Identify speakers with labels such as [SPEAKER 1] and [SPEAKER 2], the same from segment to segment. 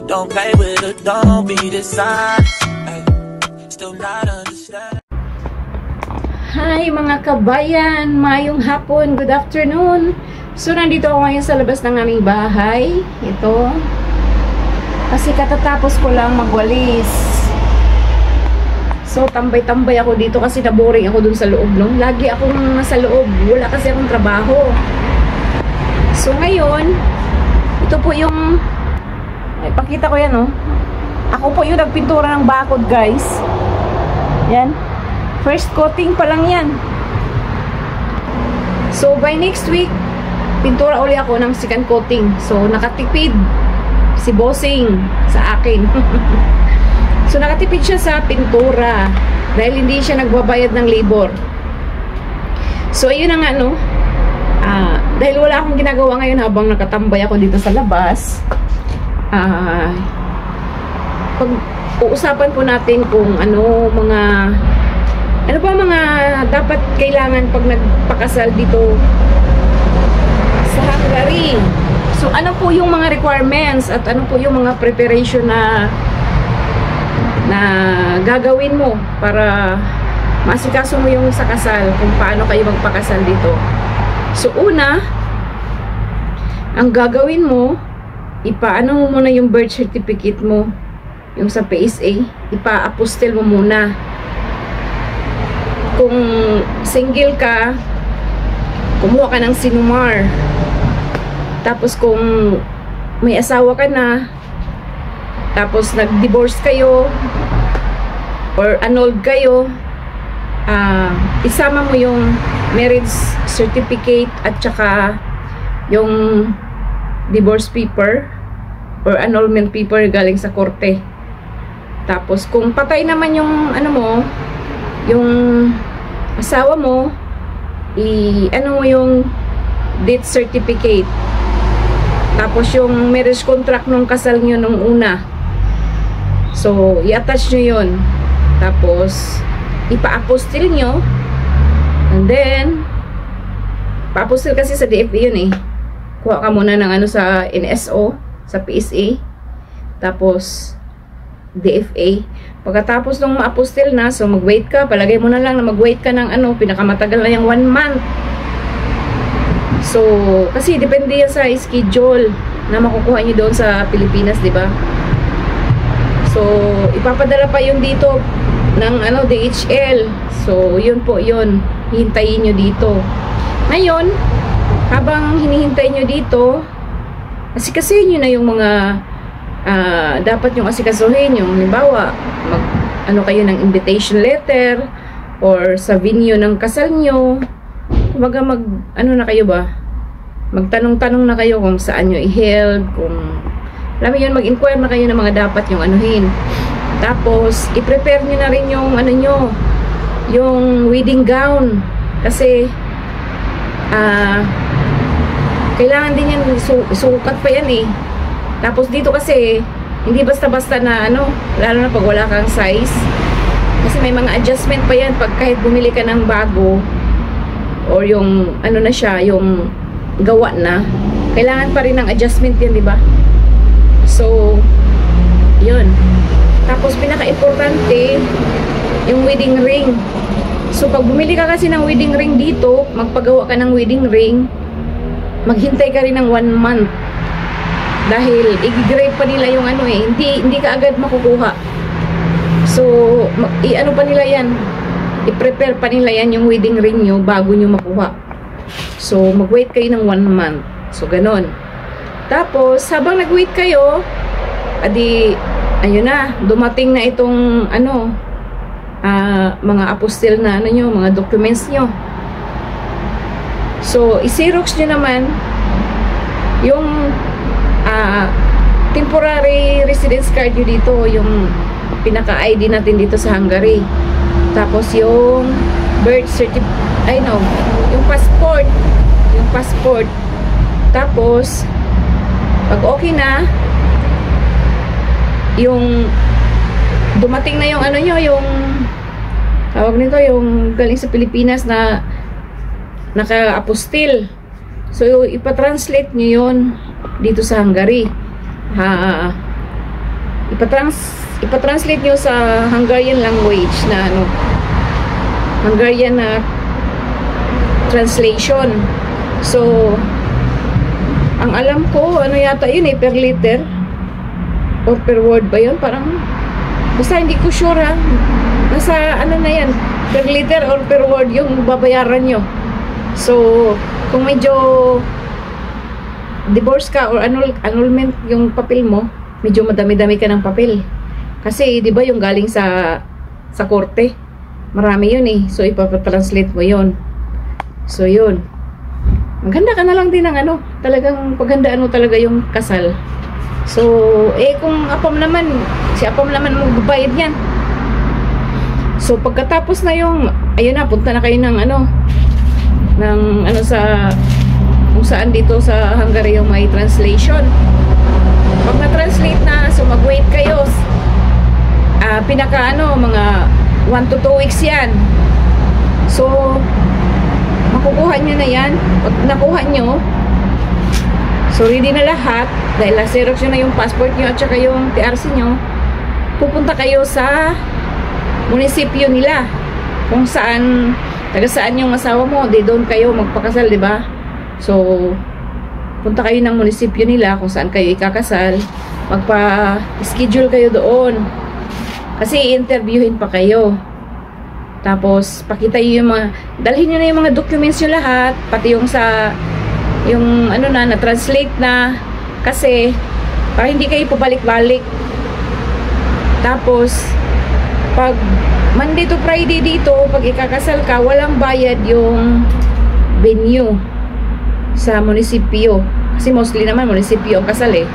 [SPEAKER 1] Don't play with it, don't be dishonest. Still not understand.
[SPEAKER 2] Hi mga kabayan, mayong hapon, good afternoon. So nandito ako ngayon sa labas ng aming bahay. Ito. Kasi katatapos ko lang magwalis. So tambay-tambay ako dito kasi naboring ako dun sa loob, no? Lagi akong nasa loob, wala kasi akong trabaho. So ngayon, ito po yung pakita ko yan, no? Ako po yung nagpintura ng bakod, guys. Yan. First coating pa lang yan. So, by next week, pintura uli ako ng second coating. So, nakatipid si bossing sa akin. So, nakatipid siya sa pintura. Dahil hindi siya nagbabayad ng labor. So, ayun na nga, no? Dahil wala akong ginagawa ngayon habang nakatambay ako dito sa labas. Pag-uusapan po natin kung ano ba mga dapat kailangan pag nagpakasal dito sa Hungary. So ano po yung mga requirements at ano po yung mga preparation na gagawin mo para masikaso mo yung sa kasal, kung paano kayo magpakasal dito. So una, ang gagawin mo, ipaano mo muna yung birth certificate mo, yung sa PSA, ipa-apostle mo muna. Kung single ka, kumuha ka ng sinumar. Tapos kung may asawa ka na, tapos nag-divorce kayo or annulled kayo, isama mo yung marriage certificate at saka yung divorce paper or annulment paper galing sa korte. Tapos kung patay naman yung yung asawa mo, mo yung death certificate. Tapos yung marriage contract nung kasal nyo nung una. So, i-attach nyo yun. Tapos, ipa-apostle nyo. And then, pa-apostle kasi sa DFA yun eh. Kuha ka muna ng sa NSO, sa PSA. Tapos, DFA. Pagkatapos nung ma-apostle na, so mag-wait ka. Palagay mo na lang na mag-wait ka ng pinakamatagal na yung 1 month. So, kasi depende yan sa schedule na makukuha nyo doon sa Pilipinas, di ba? So, ipapadala pa yun dito ng DHL. So, yun po yun. Hihintayin nyo dito. Ngayon, habang hinihintay nyo dito, asikasuhin nyo na yung mga dapat yung asikasuhin. Yung halimbawa, kayo ng invitation letter or sa venue ng kasal nyo. Kumbaga na kayo ba? Magtanong-tanong na kayo kung saan nyo i-held, kung alam mo yun, mag-inquire na kayo ng mga dapat yung anuhin. Tapos, i-prepare nyo na rin yung yung wedding gown. Kasi, kailangan din yan, sukat pa yan eh. Tapos dito kasi, hindi basta-basta na lalo na pag wala kang size. Kasi may mga adjustment pa yan pag kahit bumili ka ng bago or yung na siya, yung gawa na. Kailangan pa rin ng adjustment yan, di ba? So, yun. Tapos pinaka-importante, yung wedding ring. So, pag bumili ka kasi ng wedding ring dito, magpagawa ka ng wedding ring, maghintay ka rin ng 1 month. Dahil, i-grade pa nila yung hindi ka agad makukuha. So, pa nila yan. I-prepare pa nila yan yung wedding ring nyo bago nyo makuha. So, mag-wait kayo ng 1 month. So, ganon. Tapos, habang nag-wait kayo, ayun na, dumating na itong, mga apostle na, mga documents nyo. So, i-xerox nyo naman yung temporary residence card nyo dito, yung pinaka-ID natin dito sa Hungary. Tapos yung birth certificate, yung passport. Tapos, pag okay na, yung dumating na yung yung tawag nito, yung galing sa Pilipinas na naka-apostil. So, ipatranslate nyo yun dito sa Hungary. Ipatranslate nyo sa Hungarian language na ano, Hungarian na translation. So, ang alam ko, ano yata yun per liter or per word ba yun? Parang, basta hindi ko sure ha. Nasa ano na yan, per liter or per word yung babayaran nyo. So, kung medyo divorce ka or annulment yung papel mo, medyo madami-dami ka ng papel. Kasi, di ba yung galing sa korte, marami yun eh. So, ipapatranslate mo yun. So, yun. Maganda ka na lang din ng ano, talagang paghandaan mo talaga yung kasal. So, kung apam naman, si apam naman magbayad yan. So, pagkatapos na yung, ayun na, punta na kayo ng ano sa, kung saan dito sa Hungary yung may translation. Pag na-translate na, so mag-wait kayo. Pinaka ano, mga 1 to 2 weeks yan. So, makukuha nyo na yan. Pag nakuha nyo, so ready na lahat, dahil na-xerox nyo na yung passport nyo at saka yung TRC nyo, pupunta kayo sa munisipyo nila. Kung saan, taga saan yung asawa mo, doon kayo magpakasal, di ba? So, punta kayo ng munisipyo nila kung saan kayo ikakasal, magpa-schedule kayo doon. Kasi i-interviewin pa kayo. Tapos, pakita yung mga, dalhin nyo na yung mga documents nyo lahat, pati yung sa, yung ano na-translate na, kasi, para hindi kayo pabalik-balik. Tapos, pag Monday to Friday dito, pag ikakasal ka, walang bayad yung venue sa munisipyo. Kasi mostly naman, munisipyo ang kasal eh.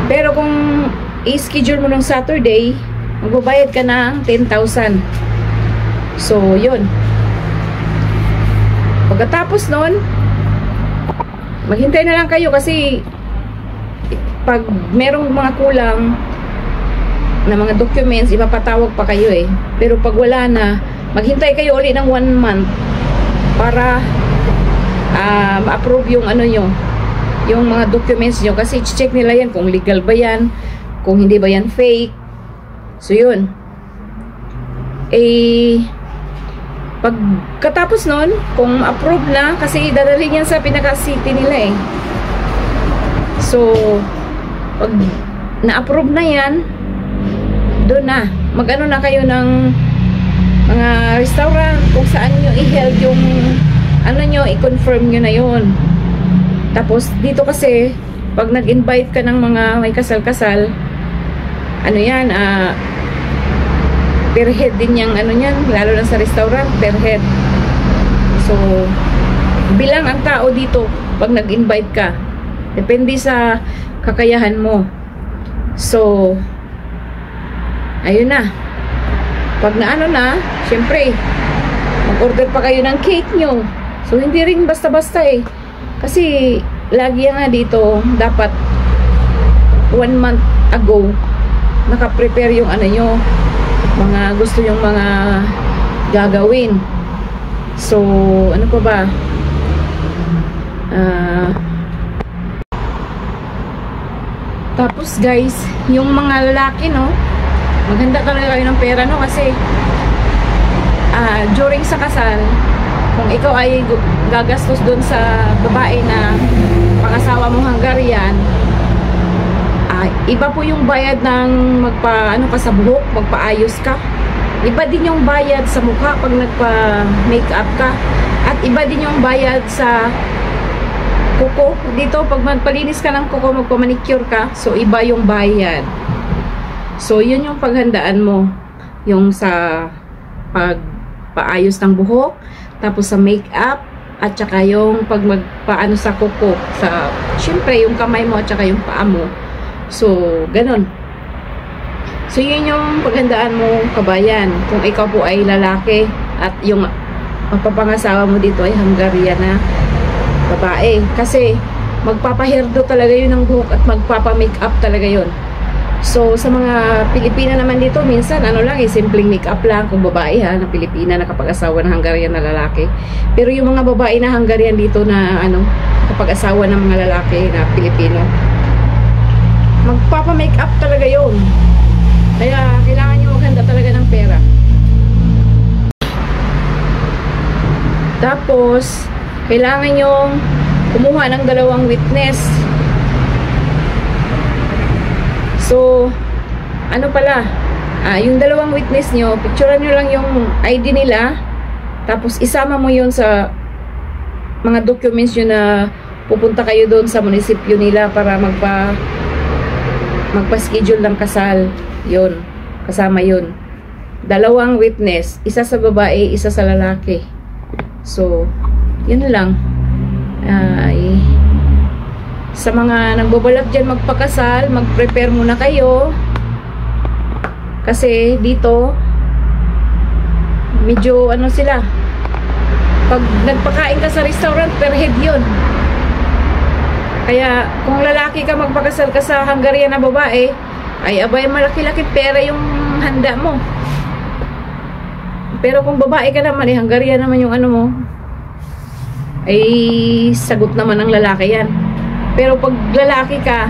[SPEAKER 2] Pero kung i-schedule mo ng Saturday, magbabayad ka ng 10,000. So, yun. Pagkatapos nun, maghintay na lang kayo kasi pag merong mga kulang na mga documents, ipapatawag pa kayo eh. Pero pag wala na, maghintay kayo ulit ng 1 month para ma-approve yung ano nyo, yung mga documents nyo. Kasi check nila yan kung legal ba yan, kung hindi ba yan fake. So, yun. Pagkatapos nun, kung approve na, kasi dadalhin yan sa pinaka-city nila eh. So, pag na-approve na yan, doon na. Mag-ano na kayo ng mga restaurant, kung saan nyo i-held yung ano nyo, i-confirm nyo na yun. Tapos, dito kasi, pag nag-invite ka ng mga may kasal-kasal, ano yan, per head din yung ano yan, lalo na sa restaurant, per head. So, bilang ang tao dito pag nag-invite ka, depende sa kakayahan mo. So, ayun na. Pag naano na, syempre, mag-order pa kayo ng cake nyo. So, hindi rin basta-basta eh. Kasi, lagi nga dito, dapat 1 month ago, naka-prepare yung ano nyo, mga gusto yung mga gagawin. So, ano pa ba? Tapos guys, yung mga lalaki, no, maganda talaga kayo ng pera, no, kasi during sa kasal, kung ikaw ay gagastos dun sa babae na pangasawa mo Hungarian, iba po yung bayad ng magpa-ano ka sa buhok, magpaayos ka. Iba din yung bayad sa mukha pag nagpa-makeup ka. At iba din yung bayad sa kuko. Dito, pag magpalinis ka ng kuko, magpa-manicure ka, so iba yung bayad. So, yun yung paghandaan mo. Yung sa pagpaayos ng buhok, tapos sa makeup, at saka yung pag magpaano sa kuko. Syempre, yung kamay mo at saka yung paa mo. So, ganun. So, yun yung paghandaan mo, kabayan. Kung ikaw po ay lalaki at yung mapapangasawa mo dito ay Hungarian na babae. Kasi, magpapaherdo talaga yun ng buhok at magpapamake-up talaga yun. So, sa mga Pilipina naman dito, minsan, ano lang, simpleng make-up lang kung babae ha, na Pilipina, nakapag-asawa ng Hungarian na lalaki. Pero yung mga babae na Hungarian dito na, nakakapag-asawa ng mga lalaki na Pilipino. Magpapa-makeup talaga yon. Kaya kailangan nyo maghanda talaga ng pera. Tapos kailangan nyo kumuha ng 2 witness. So ano pala, yung 2 witness nyo, picturean nyo lang yung ID nila, tapos isama mo yun sa mga documents nyo na pupunta kayo doon sa munisipyo nila para magpa-schedule ng kasal. Yun, kasama yun. 2 witness, isa sa babae, isa sa lalaki. So yun lang. Sa mga nagbabalak dyan magpakasal, mag-prepare muna kayo. Kasi dito medyo ano sila, pag nagpakain ka sa restaurant, per head yun. Kaya kung lalaki ka magpakasal ka sa Hungarian na babae, ay abay, malaki-laki pera yung handa mo. Pero kung babae ka naman, Hungarian naman yung ano mo, ay sagot naman ng lalaki yan. Pero pag lalaki ka,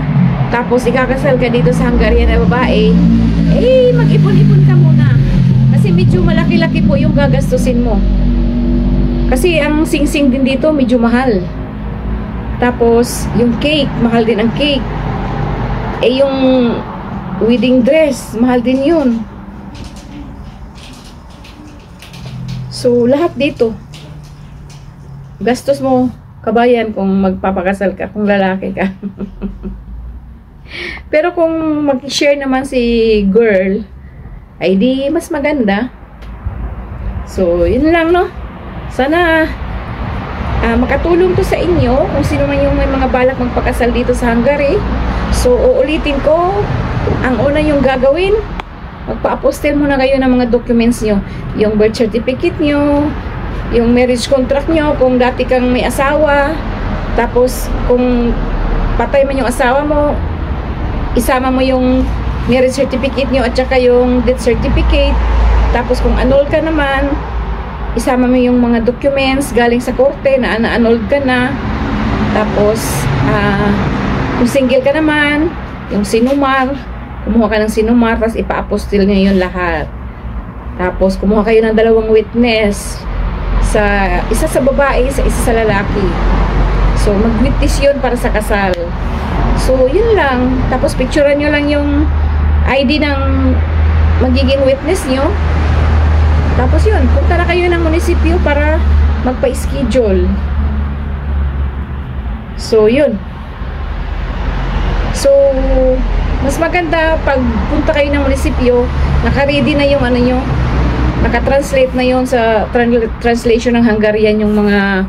[SPEAKER 2] tapos ikakasal ka dito sa Hungarian na babae, mag-ipon-ipon ka muna. Kasi medyo malaki-laki po yung gagastusin mo. Kasi ang sing-sing din dito medyo mahal. Tapos yung cake, mahal din ang cake. Yung wedding dress, mahal din yun. So lahat dito gastos mo kabayan kung magpapakasal ka, kung lalaki ka. Pero kung mag-share naman si girl, ay di mas maganda. So yun lang, no? Sana makatulong to sa inyo kung sino man yung may mga balak magpakasal dito sa Hungary. So uulitin ko, ang una yung gagawin, magpa-apostle muna kayo ng mga documents nyo. Yung birth certificate nyo, yung marriage contract nyo, kung dati kang may asawa, tapos kung patay man yung asawa mo, isama mo yung marriage certificate nyo at saka yung death certificate. Tapos kung annul ka naman, isama mo yung mga documents galing sa korte na annulled ka na. Tapos kung single ka naman, yung sinumar, kumuha ka ng sinumar, tapos ipa-apostle nyo yun lahat. Tapos kumuha kayo ng 2 witness, isa sa babae, isa sa lalaki. So mag-witness yun para sa kasal. So yun lang. Tapos picturean nyo lang yung ID ng magiging witness nyo. Tapos yun, punta na kayo ng munisipyo para magpa-schedule. So yun. So mas maganda pag punta kayo ng munisipyo, naka-ready na yung ano nyo, naka-translate na yun sa translation ng Hungarian yung mga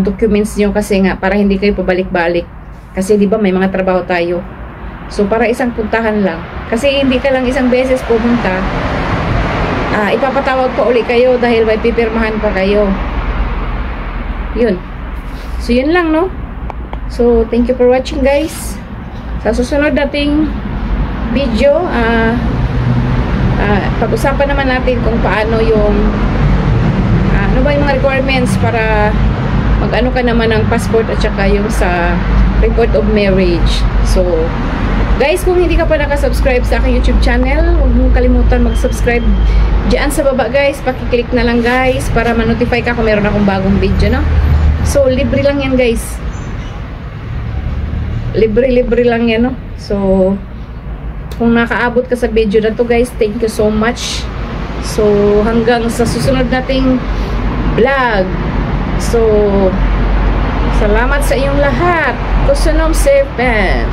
[SPEAKER 2] documents nyo, kasi nga para hindi kayo pabalik-balik. Kasi di ba may mga trabaho tayo. So para isang puntahan lang. Kasi hindi ka lang isang beses pumunta, ipapatawag pa uli kayo dahil may pipirmahan pa kayo. Yun. So yun lang, no? So thank you for watching, guys. Sa susunod nating video, pag-usapan naman natin kung paano yung ano ba yung mga requirements para mag-ano ka naman ng passport at saka yung sa report of marriage. So guys, kung hindi ka pa nakasubscribe sa aking YouTube channel, huwag mong kalimutan mag-subscribe diyan sa baba, guys. Paki-click na lang, guys, para ma-notify ka kung meron akong bagong video, no? So libre lang yan, guys. Libre lang yan, no? So kung nakaabot ka sa video na to, guys, thank you so much. So hanggang sa susunod nating vlog. So salamat sa inyong lahat. Kusunom Seven.